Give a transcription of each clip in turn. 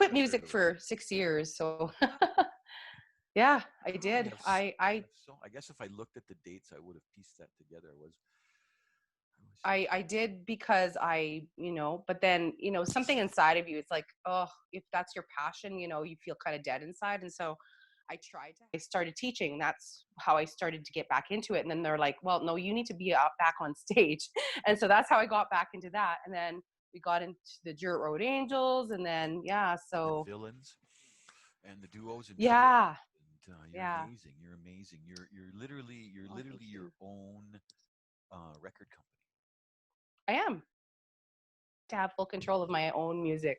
quit music for 6 years. So yeah, I did. I guess if I looked at the dates, I would have pieced that together. I did because but then, something inside of you, it's like, oh, if that's your passion, you feel kind of dead inside. And so I started teaching. That's how I started to get back into it. And then they're like, well, no, you need to be back on stage. And so that's how I got back into that. And then we got into the Dirt Road Angels. And then, yeah, so. And villains and the duos and trios. Yeah. And, you're Yeah. amazing. You're amazing. You're literally your own record company. I am. To have full control of my own music.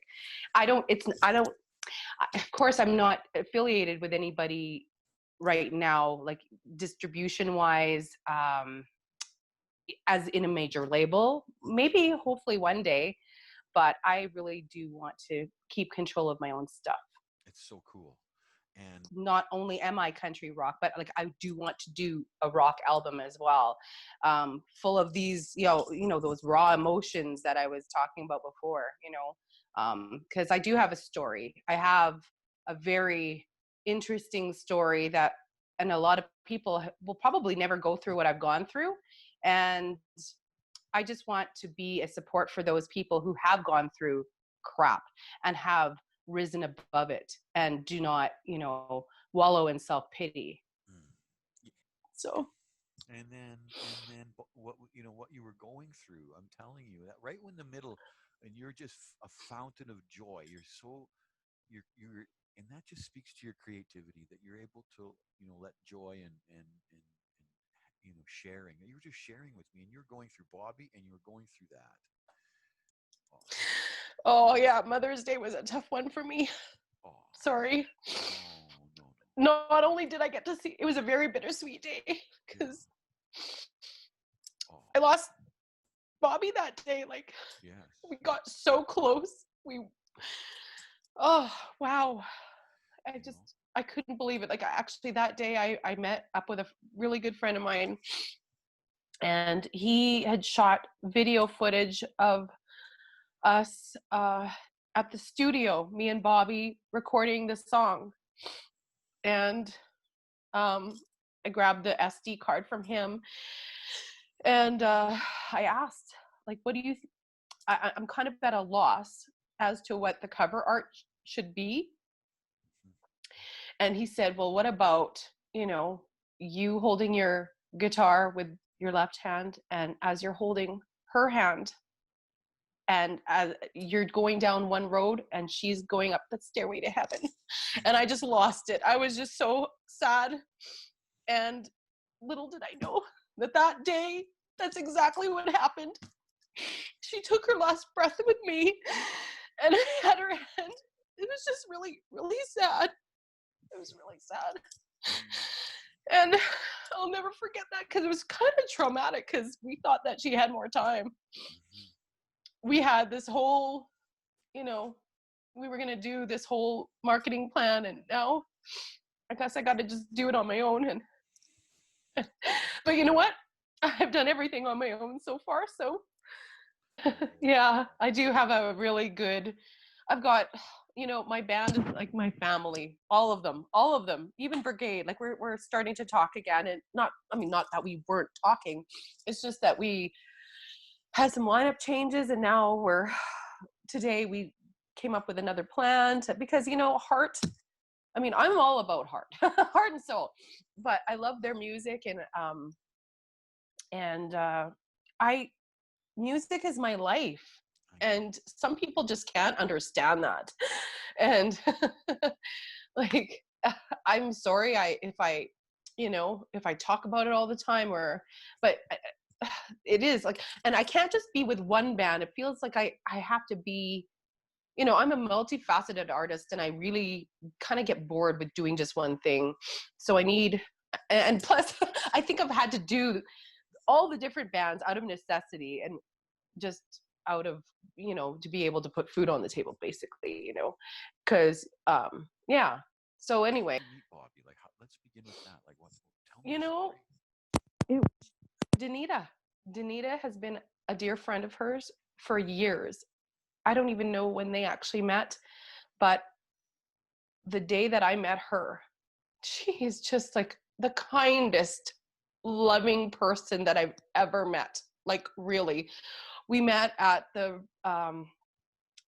Of course, I'm not affiliated with anybody right now, like distribution wise, as in a major label, maybe hopefully one day, but I really do want to keep control of my own stuff. It's so cool. And not only am I country rock, but like I do want to do a rock album as well, full of these, those raw emotions that I was talking about before, because I do have a story. I have a very interesting story and a lot of people will probably never go through what I've gone through. And I just want to be a support for those people who have gone through crap and have risen above it and do not, wallow in self-pity. So. And then what you were going through, I'm telling you that right in the middle, and you're just a fountain of joy. You're and that just speaks to your creativity, that you're able to, let joy and sharing. You were just sharing with me, and you're going through Bobbi, and you're going through that. Oh yeah, Mother's Day was a tough one for me. Oh. Sorry. No. Not only did I get to see, it was a very bittersweet day because I lost Bobbi that day. Like, we got so close. Oh wow. I couldn't believe it. Like, actually that day I met up with a really good friend of mine, and he had shot video footage of us at the studio, me and Bobbi recording this song. And I grabbed the SD card from him, and I asked, like, what do you I'm kind of at a loss as to what the cover art should be. And he said, well, what about, you holding your guitar with your left hand, and as you're holding her hand, and as you're going down one road and she's going up the stairway to heaven. And I just lost it. I was just so sad. And little did I know that day, that's exactly what happened. She took her last breath with me, and I had her hand. It was just really, really sad. It was really sad. And I'll never forget that, because it was kind of traumatic, because we thought that she had more time. We had this whole, we were going to do this whole marketing plan, and now I guess I got to just do it on my own. And but you know what? I've done everything on my own so far. So yeah, I do have a really good, I've got, my band is like my family, all of them, even Brigade. Like we're starting to talk again, and not that we weren't talking. It's just that we had some lineup changes, and now today we came up with another plan because, heart, I'm all about heart, heart and soul, but I love their music, and music is my life. And some people just can't understand that. And like, I'm sorry if I talk about it all the time, but it is like, and I can't just be with one band. It feels like I have to be, I'm a multifaceted artist, and I really kind of get bored with doing just one thing. So I need, and plus I think I've had to do all the different bands out of necessity, and just out of, to be able to put food on the table, basically, because yeah. So anyway, Bobbi, like, let's begin with that. Like, what? Tell me. Danita has been a dear friend of hers for years. I don't even know when they actually met, but the day that I met her, she is just like the kindest, loving person that I've ever met. Like, really. We met at the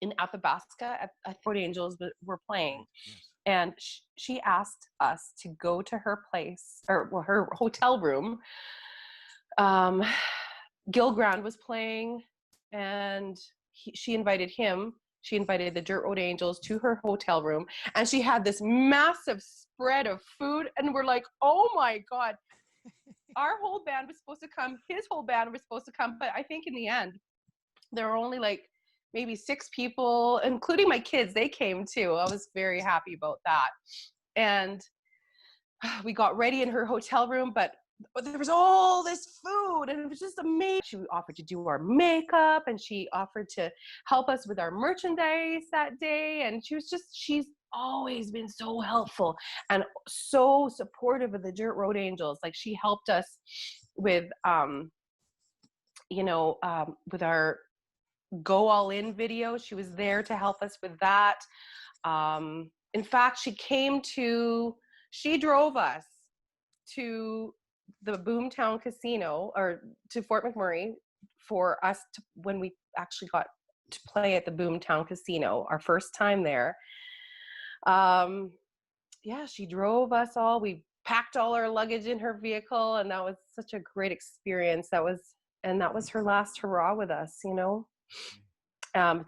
in Athabasca at Fort Angels, but we're playing. Yes. And she asked us to go to her place, or well, her hotel room. Gil Grand was playing, and she invited him. She invited the Dirt Road Angels to her hotel room, and she had this massive spread of food. And we're like, oh my God, our whole band was supposed to come. His whole band was supposed to come. But I think in the end, there were only like maybe 6 people, including my kids. They came too. I was very happy about that. And we got ready in her hotel room, but there was all this food and it was just amazing. She offered to do our makeup, and she offered to help us with our merchandise that day. And she's always been so helpful and so supportive of the Dirt Road Angels. Like, she helped us with, with our Go All In video. She was there to help us with that. In fact, she drove us to the Boomtown Casino, or to Fort McMurray, for us when we actually got to play at the Boomtown Casino, our first time there. She drove us all. We packed all our luggage in her vehicle, and that was such a great experience. That was her last hurrah with us, you know.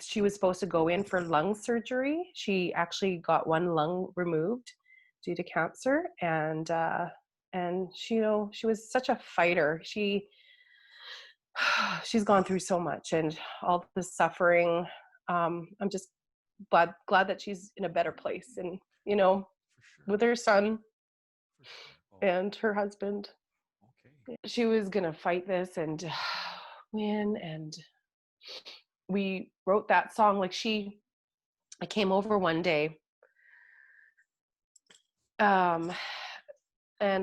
She was supposed to go in for lung surgery. She actually got one lung removed due to cancer, and she was such a fighter. She's gone through so much and all the suffering. I'm just glad that she's in a better place, and with her son and her husband. Okay. She was gonna fight this and win, and we wrote that song. Like, I came over one day and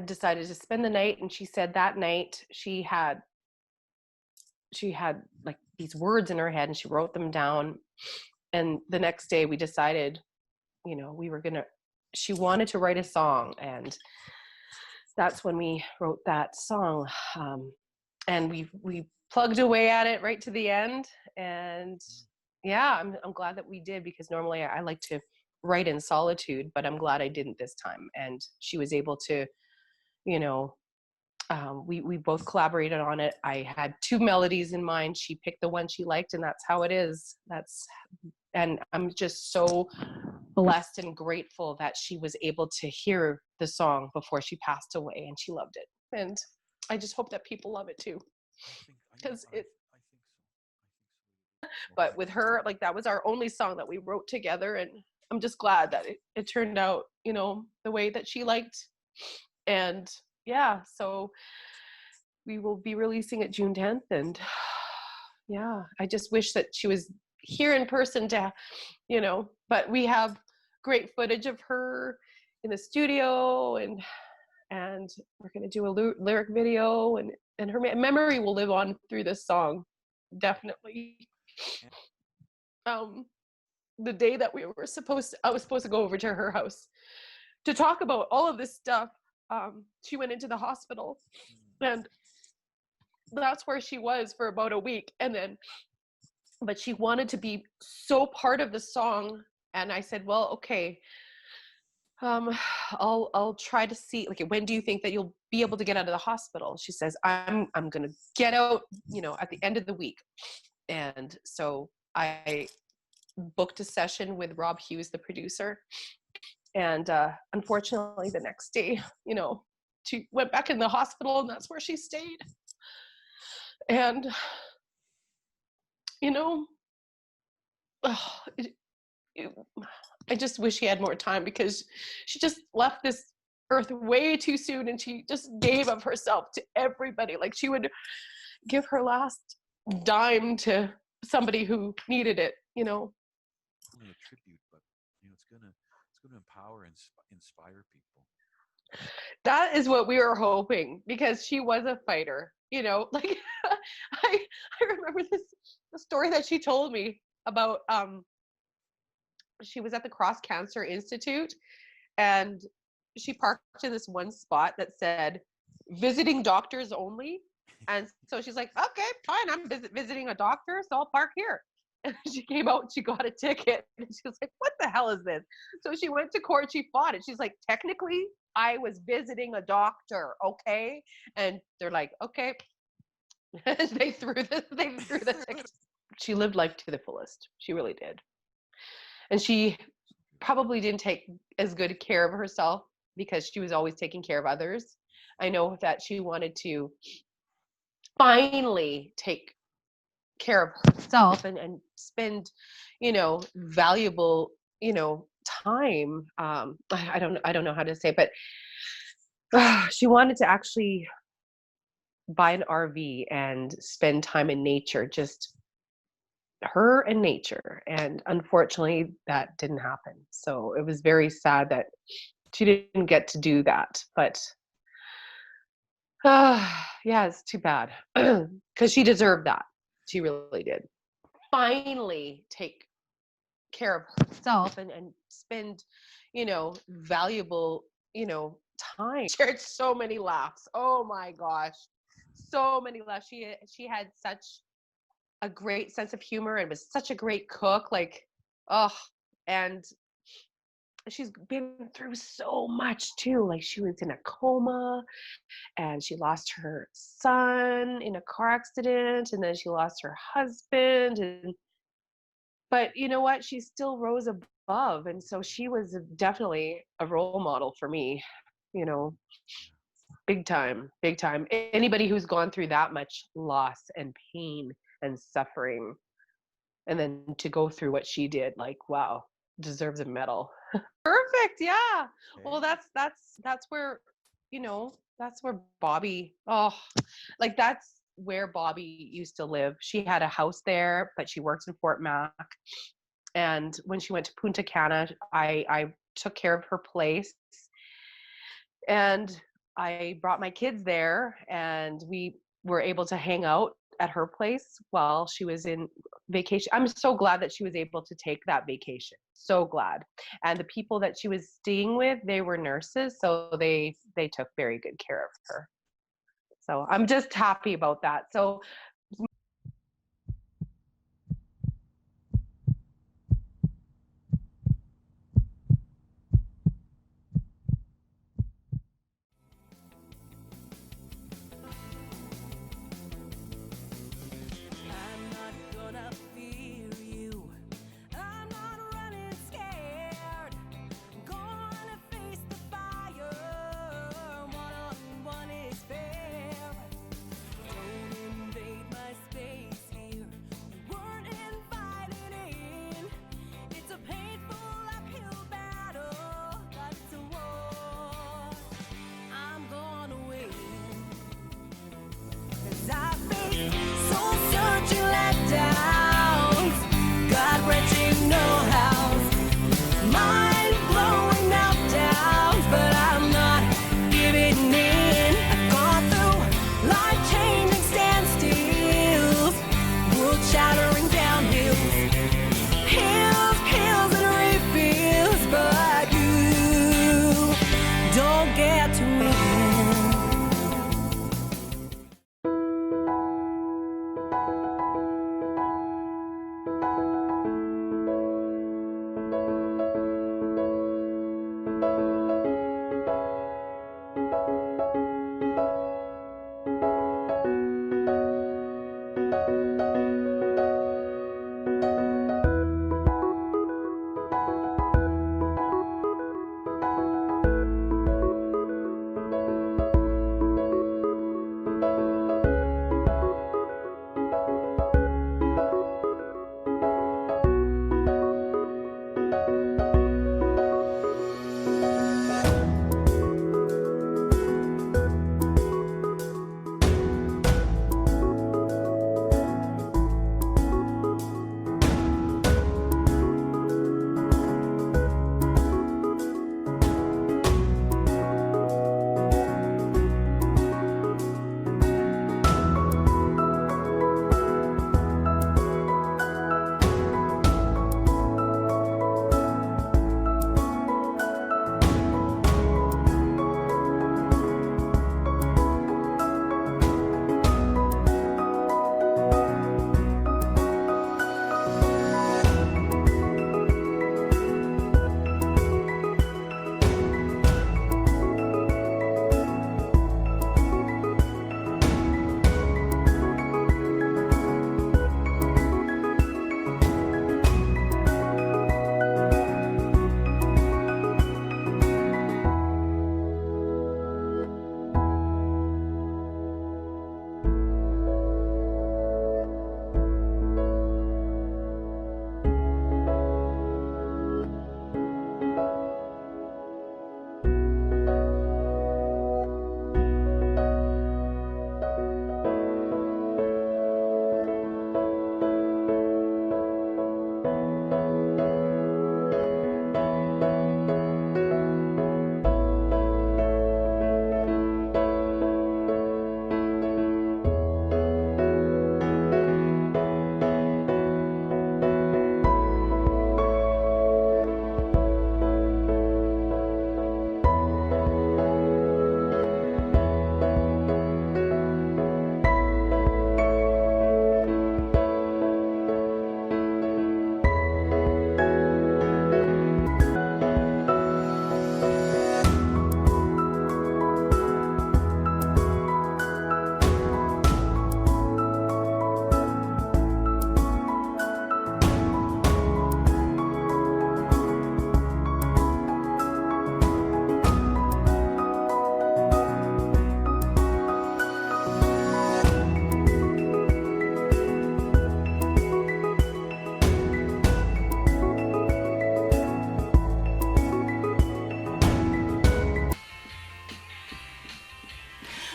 decided to spend the night, and she said that night she had like these words in her head, and she wrote them down. And the next day we decided, she wanted to write a song, and that's when we wrote that song. And we plugged away at it right to the end. And yeah, I'm glad that we did, because normally I like to write in solitude, but I'm glad I didn't this time. And she was able to, we both collaborated on it. I had 2 melodies in mind. She picked the one she liked, and that's how it is. And I'm just so blessed and grateful that she was able to hear the song before she passed away, and she loved it. And I just hope that people love it too. Because I think so. But with her, like, that was our only song that we wrote together, and I'm just glad that it turned out, the way that she liked. And yeah, so we will be releasing it June 10th, and yeah, I just wish that she was here in person to, but we have great footage of her in the studio, and we're going to do a lyric video, and her memory will live on through this song, definitely. The day that I was supposed to go over to her house to talk about all of this stuff, she went into the hospital, and that's where she was for about a week. But she wanted to be so part of the song, and I said, well, okay, I'll try to see, like, when do you think that you'll be able to get out of the hospital? She says, I'm gonna get out, at the end of the week. And so I booked a session with Rob Hughes, the producer, and unfortunately the next day, she went back in the hospital, and that's where she stayed. And I just wish she had more time, because she just left this earth way too soon, and she just gave of herself to everybody. Like, she would give her last dime to somebody who needed it. Only a tribute, but it's gonna empower and inspire people. That is what we were hoping, because she was a fighter. Like, I remember the story that she told me about. she was at the Cross Cancer Institute, and she parked in this one spot that said visiting doctors only. And so she's like, okay, fine, I'm visiting a doctor, so I'll park here. And she came out and she got a ticket. And she was like, what the hell is this? So she went to court, she fought it. She's like, technically, I was visiting a doctor, okay? And they're like, okay. And they threw the ticket. She lived life to the fullest. She really did. And she probably didn't take as good care of herself because she was always taking care of others. I know that she wanted to finally take care of herself and spend, valuable, time. I don't know how to say it, but she wanted to actually buy an RV and spend time in nature, just her and nature. And unfortunately, that didn't happen. So it was very sad that she didn't get to do that. But yeah, it's too bad because she deserved that. She really did. Finally, take care of herself and spend, valuable, time. Shared so many laughs. Oh my gosh, so many laughs. She had such a great sense of humor and was such a great cook. Like, oh, and she's been through so much too. Like she was in a coma and she lost her son in a car accident and then she lost her husband and but you know what? She still rose above and so she was definitely a role model for me, you know, big time, big time. Anybody who's gone through that much loss and pain and suffering and then to go through what she did, like wow, deserves a medal. Perfect. Yeah. Well, Okay. that's where, that's where Bobbi, oh, like that's where Bobbi used to live. She had a house there, but she worked in Fort Mac. And when she went to Punta Cana, I took care of her place and I brought my kids there and we were able to hang out at her place while she was in vacation. I'm so glad that she was able to take that vacation. So glad. And the people that she was staying with, they were nurses, so they took very good care of her. So I'm just happy about that. So I'm not gonna fear you. I'm not running scared. Gonna face the fire. One-on-one is fair. Don't invade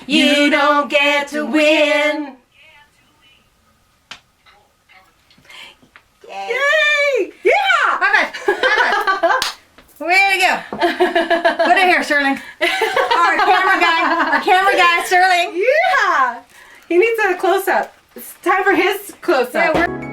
You don't get to win. Yay! Yeah! High five. Way to go. Put it here, Sterling. Our camera guy, Sterling. Yeah! He needs a close-up. It's time for his close-up. Yeah,